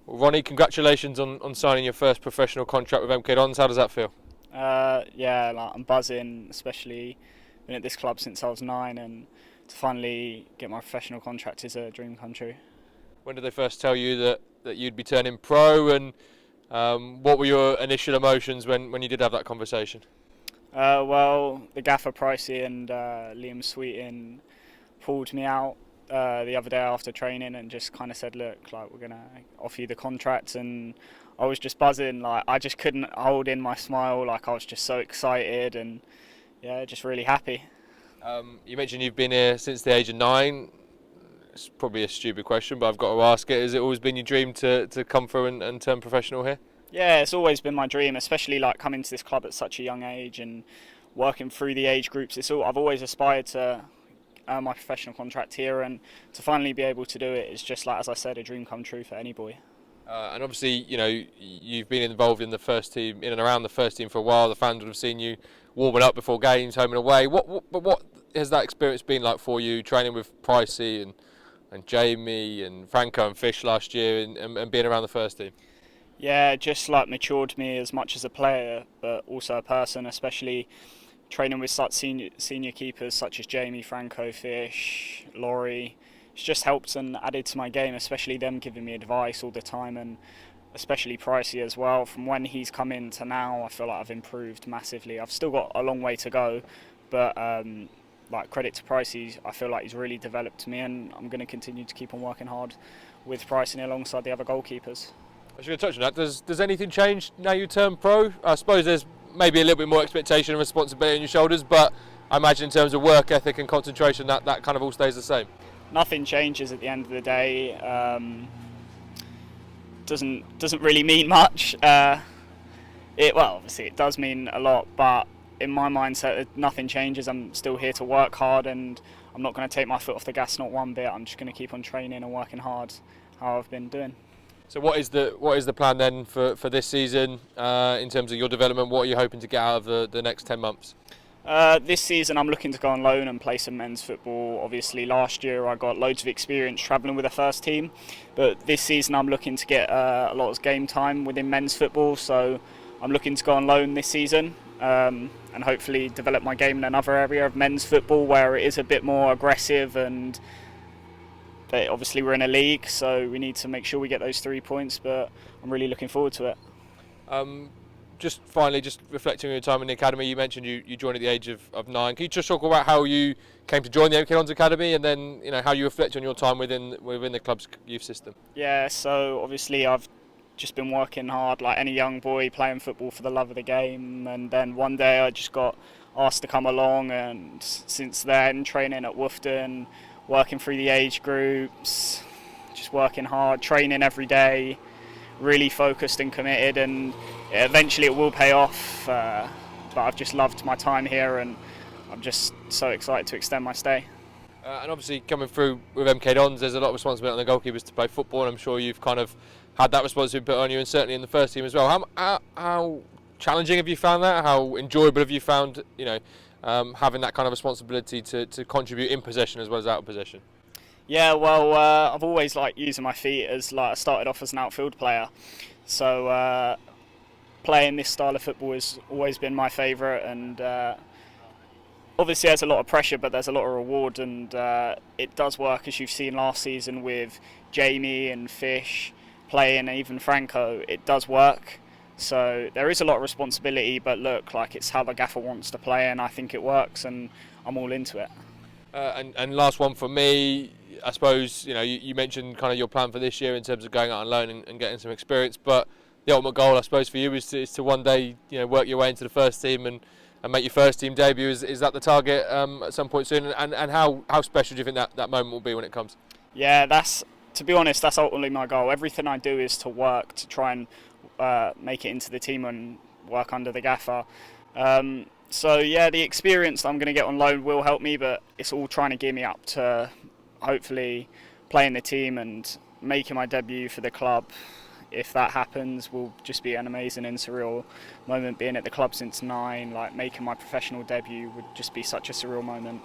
Well, Ronnie, congratulations on signing your first professional contract with MK Dons. How does that feel? Yeah, like I'm buzzing, especially been at this club since I was 9, and to finally get my professional contract is a dream come true. When did they first tell you that you'd be turning pro, and what were your initial emotions when you did have that conversation? Well, the gaffer Pricey and Liam Sweetin pulled me out the other day after training and just kind of said, "Look, like we're gonna offer you the contract," and I was just buzzing. Like I just couldn't hold in my smile. Like I was just so excited and yeah, just really happy. You mentioned you've been here since the age of 9. It's probably a stupid question, but I've got to ask it. Has it always been your dream to come through and turn professional here? Yeah, it's always been my dream, especially like coming to this club at such a young age and working through the age groups. I've always aspired to earn my professional contract here, and to finally be able to do it is just like, as I said, a dream come true for any boy. And obviously, you've been involved in the first team, in and around the first team for a while. The fans would have seen you warming up before games, home and away. What has that experience been like for you, training with Pricey and Jamie and Franco and Fish last year, and being around the first team? Yeah, just like matured me as much as a player, but also a person, especially training with such senior keepers such as Jamie, Franco, Fish, Laurie. It's just helped and added to my game, especially them giving me advice all the time, and especially Pricey as well. From when he's come in to now, I feel like I've improved massively. I've still got a long way to go, but like credit to Pricey, I feel like he's really developed me, and I'm going to continue to keep on working hard with Pricey alongside the other goalkeepers. I was going to touch on that. Does anything change now you turn pro? I suppose there's maybe a little bit more expectation and responsibility on your shoulders, but I imagine in terms of work ethic and concentration, that kind of all stays the same. Nothing changes at the end of the day. Doesn't really mean much. Obviously it does mean a lot, but in my mindset, nothing changes. I'm still here to work hard, and I'm not going to take my foot off the gas, not one bit. I'm just going to keep on training and working hard, how I've been doing. So what is the plan then for this season in terms of your development? What are you hoping to get out of the next 10 months? This season I'm looking to go on loan and play some men's football. Obviously last year I got loads of experience travelling with the first team, but this season I'm looking to get a lot of game time within men's football, so I'm looking to go on loan this season and hopefully develop my game in another area of men's football where it is a bit more aggressive, and but obviously we're in a league, so we need to make sure we get those 3 points, but I'm really looking forward to it. Just finally, just reflecting on your time in the academy, you mentioned you joined at the age of 9. Can you just talk about how you came to join the MK Dons Academy, and then how you reflect on your time within the club's youth system? Yeah, so obviously I've just been working hard like any young boy, playing football for the love of the game, and then one day I just got asked to come along, and since then training at Woofton, working through the age groups, just working hard, training every day, really focused and committed, and eventually it will pay off, but I've just loved my time here, and I'm just so excited to extend my stay. And obviously coming through with MK Dons, there's a lot of responsibility on the goalkeepers to play football, and I'm sure you've kind of had that responsibility put on you, and certainly in the first team as well. How challenging have you found that? How enjoyable have you found having that kind of responsibility to contribute in possession as well as out of possession? Yeah, well, I've always liked using my feet, as like I started off as an outfield player, so playing this style of football has always been my favourite, and obviously there's a lot of pressure, but there's a lot of reward, and it does work, as you've seen last season with Jamie and Fish playing, and even Franco. It does work, so there is a lot of responsibility, but look, like it's how the gaffer wants to play, and I think it works, and I'm all into it. And last one for me, I suppose you mentioned kind of your plan for this year in terms of going out on loan and getting some experience, but the ultimate goal, I suppose, for you is to one day work your way into the first team and make your first team debut. Is that the target at some point soon? And how special do you think that moment will be when it comes? Yeah, to be honest, that's ultimately my goal. Everything I do is to work to try and make it into the team and work under the gaffer. So yeah, the experience I'm going to get on loan will help me, but it's all trying to gear me up to hopefully playing the team and making my debut for the club. If that happens, will just be an amazing and surreal moment. Being at the club since 9, like making my professional debut would just be such a surreal moment.